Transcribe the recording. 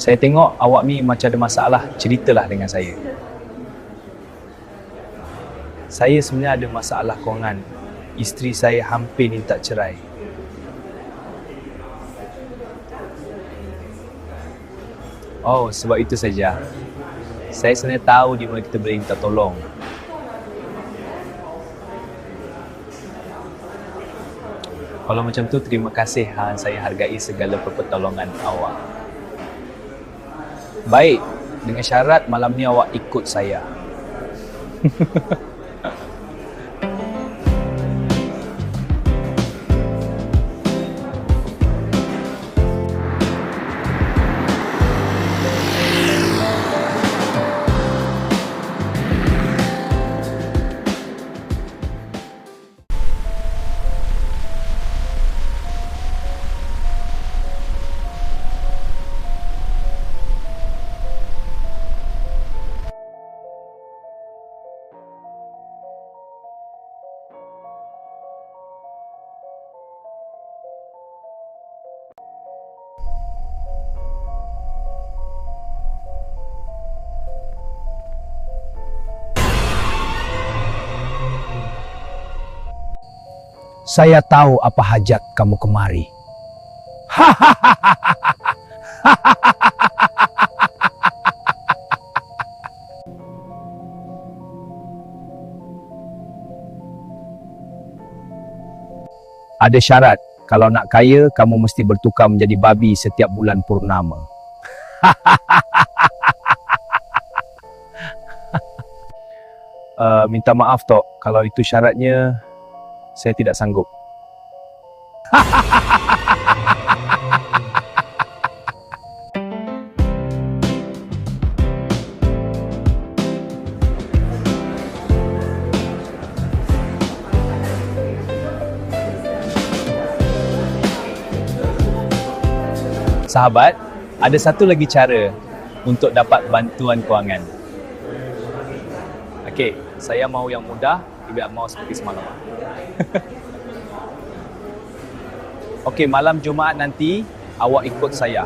Saya tengok awak ni macam ada masalah, ceritalah dengan saya. Saya sebenarnya ada masalah kewangan. Isteri saya hampir minta cerai. Oh, sebab itu saja. Saya sebenarnya tahu di mana kita boleh minta tolong. Kalau macam tu, terima kasih. Saya hargai segala pertolongan awak. Baik, dengan syarat malam ni awak ikut saya. Saya tahu apa hajat kamu kemari. Ada syarat. Kalau nak kaya, kamu mesti bertukar menjadi babi setiap bulan purnama. Minta maaf, Tok. Kalau itu syaratnya, saya tidak sanggup. Sahabat, ada satu lagi cara untuk dapat bantuan kewangan. Okey, saya mahu yang mudah, tidak mahu seperti semalam. Okey, malam Jumaat nanti awak ikut saya.